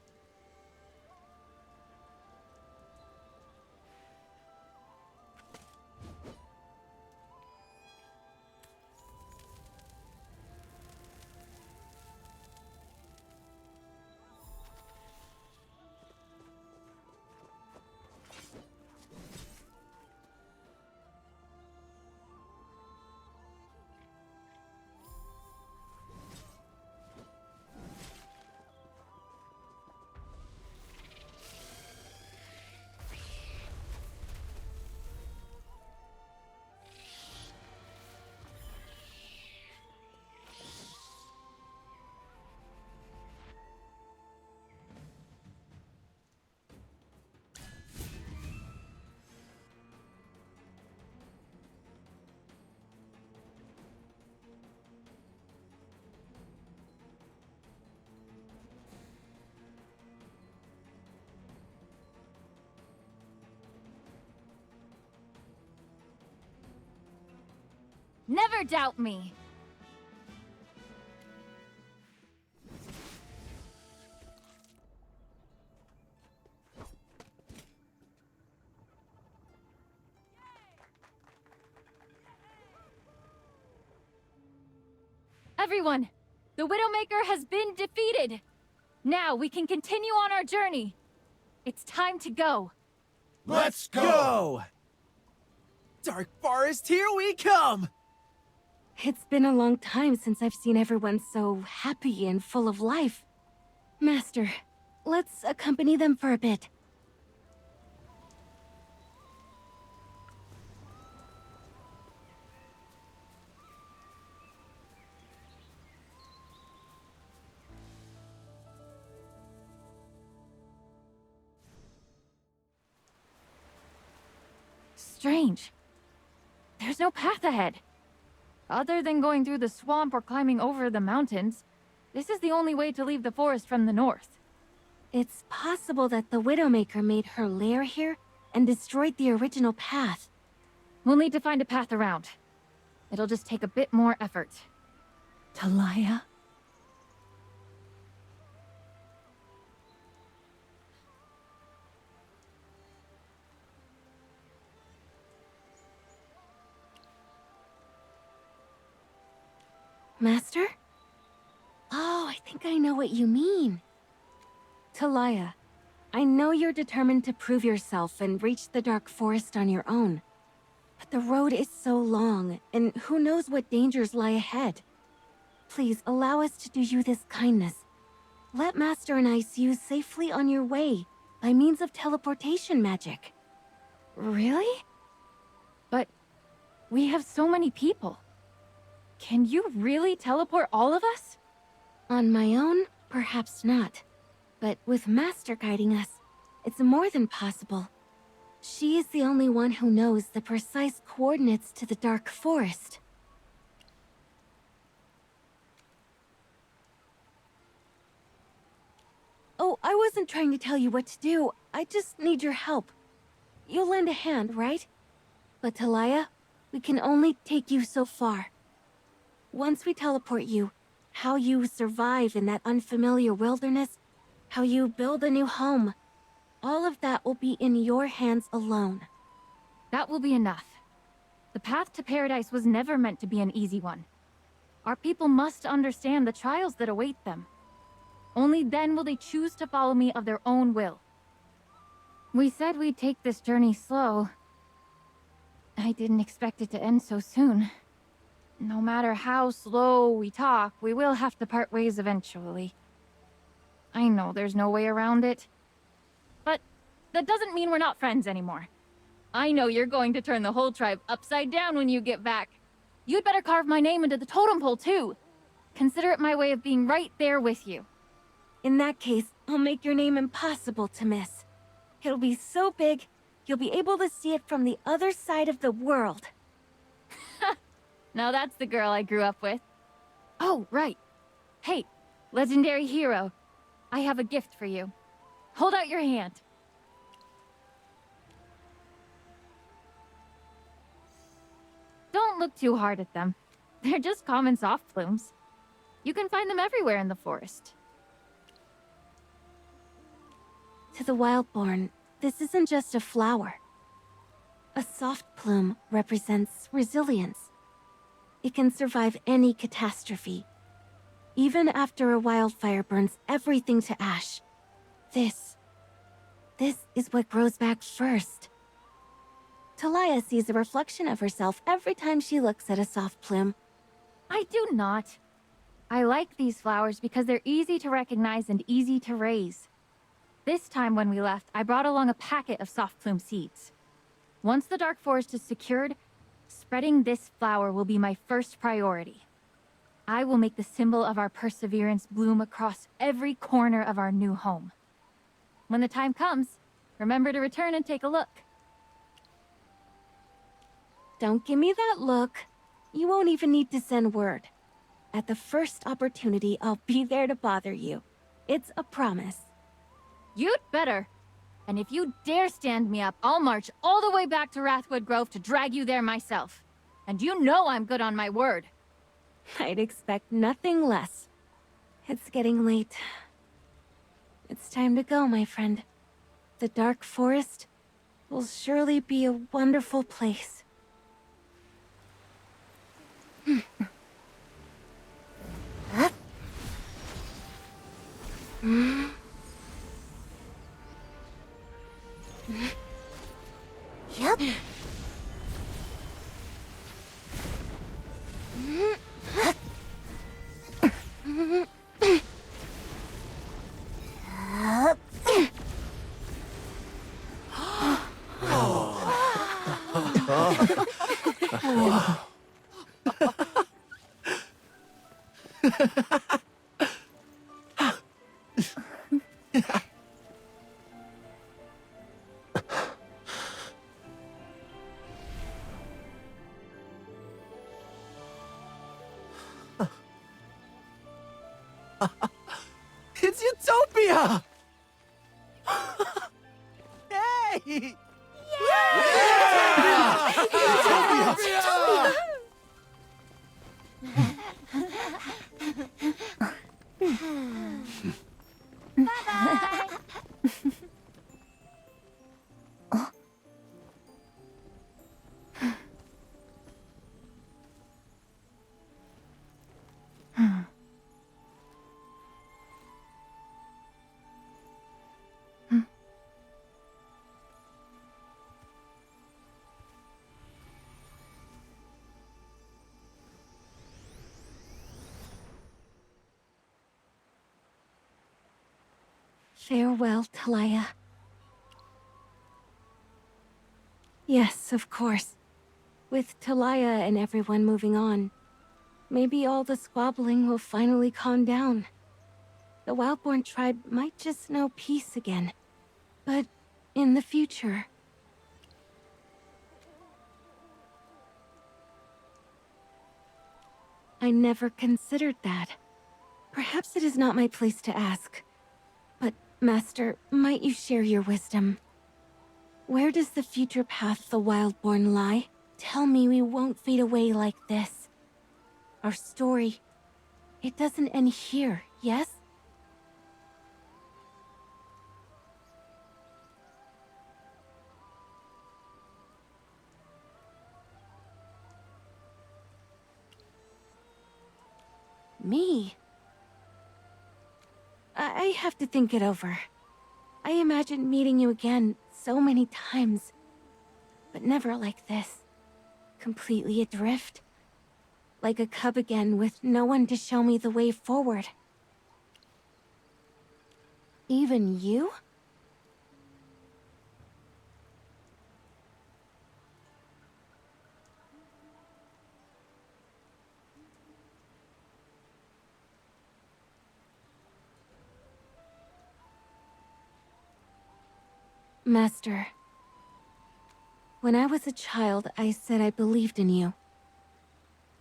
Never doubt me! Everyone! The Widowmaker has been defeated! Now we can continue on our journey! It's time to go! Let's go! Dark Forest, here we come! It's been a long time since I've seen everyone so happy and full of life. Master, let's accompany them for a bit. Strange. There's no path ahead. Other than going through the swamp or climbing over the mountains, this is the only way to leave the forest from the north. It's possible that the Widowmaker made her lair here and destroyed the original path. We'll need to find a path around. It'll just take a bit more effort. Talia? Master? Oh, I think I know what you mean. Talia, I know you're determined to prove yourself and reach the Dark Forest on your own. But the road is so long, and who knows what dangers lie ahead. Please, allow us to do you this kindness. Let Master and I see you safely on your way, by means of teleportation magic. Really? But we have so many people. Can you really teleport all of us? On my own, perhaps not. But with Master guiding us, it's more than possible. She is the only one who knows the precise coordinates to the Dark Forest. Oh, I wasn't trying to tell you what to do. I just need your help. You'll lend a hand, right? But Talia, we can only take you so far. Once we teleport you, how you survive in that unfamiliar wilderness, how you build a new home, all of that will be in your hands alone. That will be enough. The path to paradise was never meant to be an easy one. Our people must understand the trials that await them. Only then will they choose to follow me of their own will. We said we'd take this journey slow. I didn't expect it to end so soon. No matter how slow we talk, we will have to part ways eventually. I know there's no way around it. But that doesn't mean we're not friends anymore. I know you're going to turn the whole tribe upside down when you get back. You'd better carve my name into the totem pole, too. Consider it my way of being right there with you. In that case, I'll make your name impossible to miss. It'll be so big, you'll be able to see it from the other side of the world. Now that's the girl I grew up with. Oh, right. Hey, legendary hero. I have a gift for you. Hold out your hand. Don't look too hard at them. They're just common soft plumes. You can find them everywhere in the forest. To the Wildborn, this isn't just a flower. A soft plume represents resilience. It can survive any catastrophe. Even after a wildfire burns everything to ash. This is what grows back first. Talia sees a reflection of herself every time she looks at a soft plume. I do not. I like these flowers because they're easy to recognize and easy to raise. This time when we left, I brought along a packet of soft plume seeds. Once the Dark Forest is secured, spreading this flower will be my first priority. I will make the symbol of our perseverance bloom across every corner of our new home. When the time comes, remember to return and take a look. Don't give me that look. You won't even need to send word. At the first opportunity, I'll be there to bother you. It's a promise. You'd better. And if you dare stand me up, I'll march all the way back to Wrathwood Grove to drag you there myself. And you know I'm good on my word. I'd expect nothing less. It's getting late. It's time to go, my friend. The Dark Forest will surely be a wonderful place. Yep. It's Utopia! Hey! Yeah! Utopia! Bye-bye! Farewell, Talia. Yes, of course. With Talia and everyone moving on, maybe all the squabbling will finally calm down. The Wildborn tribe might just know peace again. But in the future... I never considered that. Perhaps it is not my place to ask. But, Master, might you share your wisdom? Where does the future path the Wildborn lie? Tell me we won't fade away like this. Our story, it doesn't end here, yes? Me? I have to think it over. I imagined meeting you again so many times, but never like this. Completely adrift. Like a cub again with no one to show me the way forward. Even you? Master, when I was a child, I said I believed in you.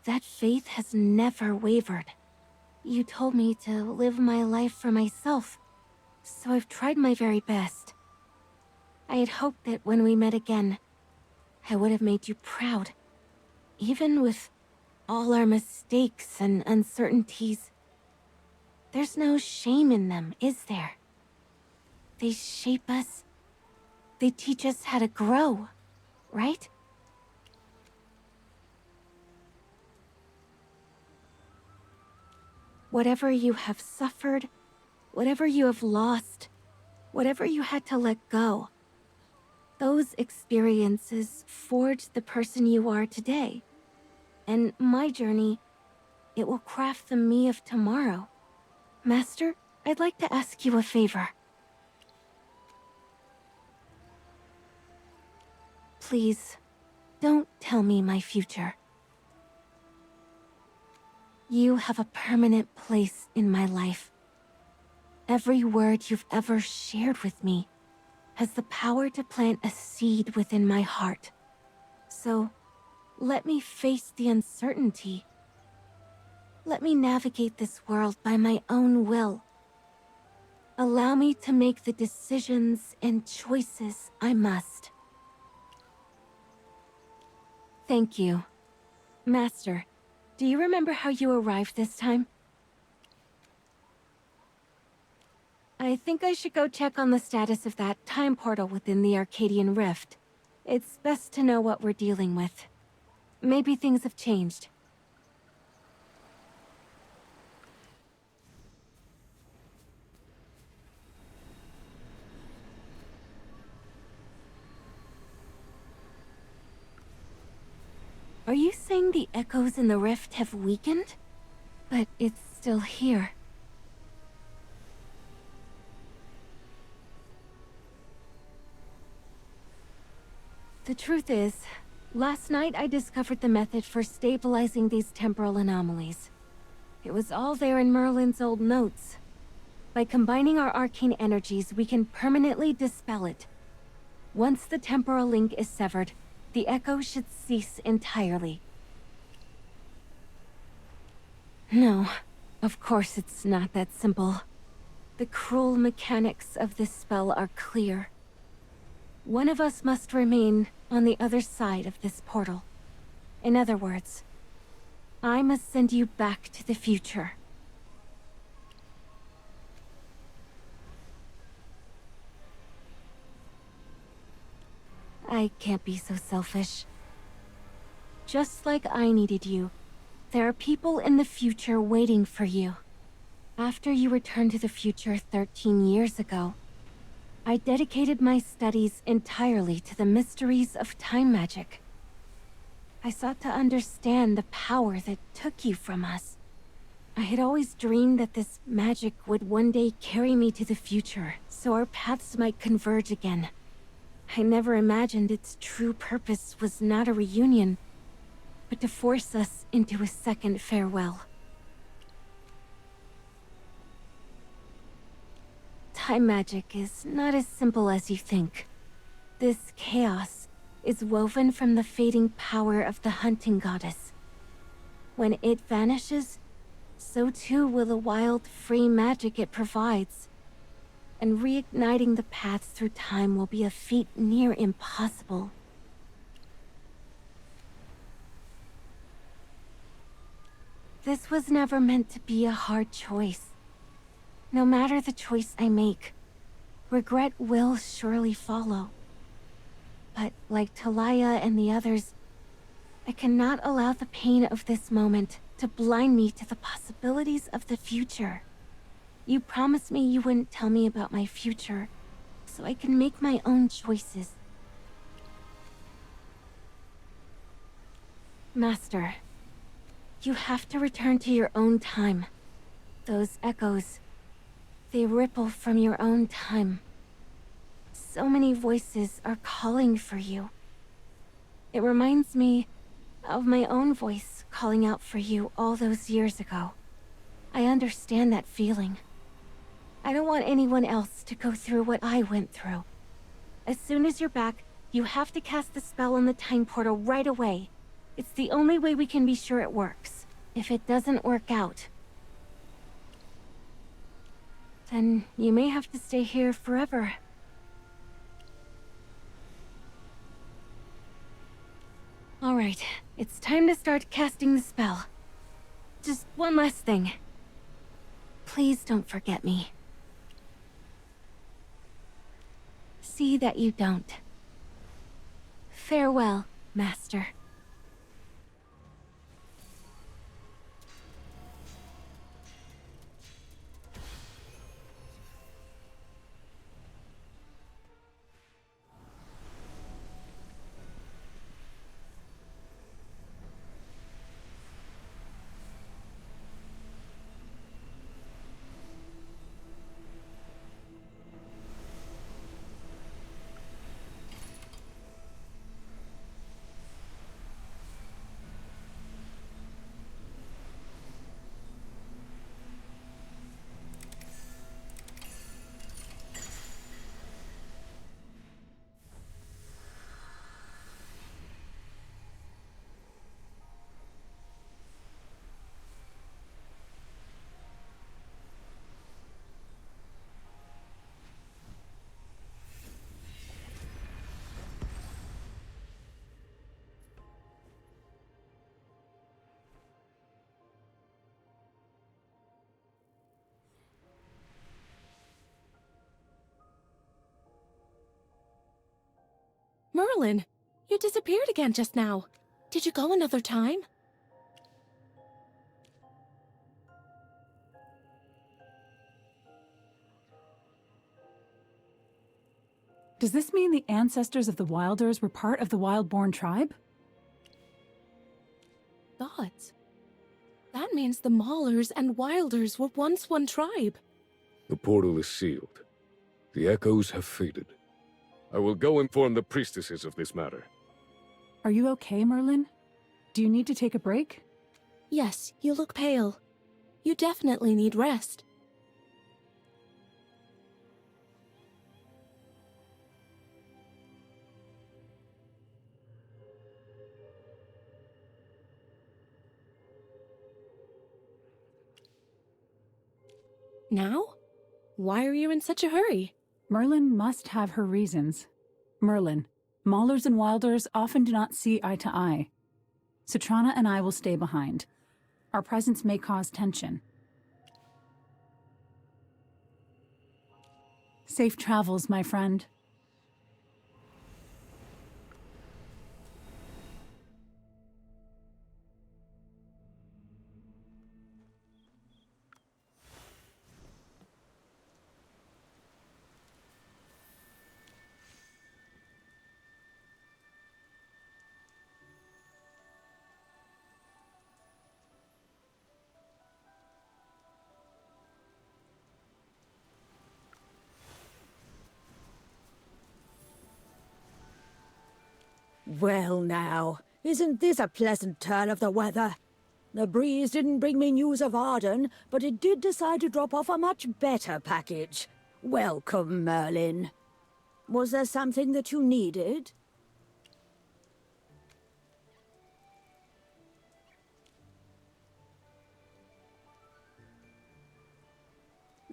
That faith has never wavered. You told me to live my life for myself, so I've tried my very best. I had hoped that when we met again, I would have made you proud. Even with all our mistakes and uncertainties, there's no shame in them, is there? They shape us. They teach us how to grow, right? Whatever you have suffered, whatever you have lost, whatever you had to let go, those experiences forged the person you are today. And my journey, it will craft the me of tomorrow. Master, I'd like to ask you a favor. Please, don't tell me my future. You have a permanent place in my life. Every word you've ever shared with me has the power to plant a seed within my heart. So, let me face the uncertainty. Let me navigate this world by my own will. Allow me to make the decisions and choices I must. Thank you. Master, do you remember how you arrived this time? I think I should go check on the status of that time portal within the Arcadian Rift. It's best to know what we're dealing with. Maybe things have changed. Are you saying the echoes in the rift have weakened? But it's still here. The truth is, last night I discovered the method for stabilizing these temporal anomalies. It was all there in Merlin's old notes. By combining our arcane energies, we can permanently dispel it. Once the temporal link is severed, the echo should cease entirely. No, of course it's not that simple. The cruel mechanics of this spell are clear. One of us must remain on the other side of this portal. In other words, I must send you back to the future. I can't be so selfish. Just like I needed you, there are people in the future waiting for you. After you returned to the future 13 years ago, I dedicated my studies entirely to the mysteries of time magic. I sought to understand the power that took you from us. I had always dreamed that this magic would one day carry me to the future, so our paths might converge again. I never imagined its true purpose was not a reunion, but to force us into a second farewell. Time magic is not as simple as you think. This chaos is woven from the fading power of the hunting goddess. When it vanishes, so too will the wild, free magic it provides. And reigniting the paths through time will be a feat near impossible. This was never meant to be a hard choice. No matter the choice I make, regret will surely follow. But like Talia and the others, I cannot allow the pain of this moment to blind me to the possibilities of the future. You promised me you wouldn't tell me about my future, so I can make my own choices. Master, you have to return to your own time. Those echoes, they ripple from your own time. So many voices are calling for you. It reminds me of my own voice calling out for you all those years ago. I understand that feeling. I don't want anyone else to go through what I went through. As soon as you're back, you have to cast the spell on the time portal right away. It's the only way we can be sure it works. If it doesn't work out, then you may have to stay here forever. Alright, it's time to start casting the spell. Just one last thing. Please don't forget me. See that you don't. Farewell, Master. Merlin, you disappeared again just now. Did you go another time? Does this mean the ancestors of the Wilders were part of the Wildborn tribe? Gods. That means the Maulers and Wilders were once one tribe. The portal is sealed. The echoes have faded. I will go inform the priestesses of this matter. Are you okay, Merlin? Do you need to take a break? Yes, you look pale. You definitely need rest. Now? Why are you in such a hurry? Merlin must have her reasons. Merlin, Maulers and Wilders often do not see eye to eye. Citrana and I will stay behind. Our presence may cause tension. Safe travels, my friend. Well now, isn't this a pleasant turn of the weather? The breeze didn't bring me news of Arden, but it did decide to drop off a much better package. Welcome, Merlin. Was there something that you needed?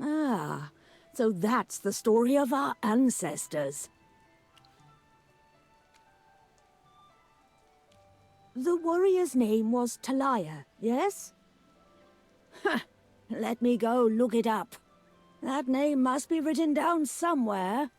Ah, so that's the story of our ancestors. The warrior's name was Talia, yes? Let me go look it up. That name must be written down somewhere.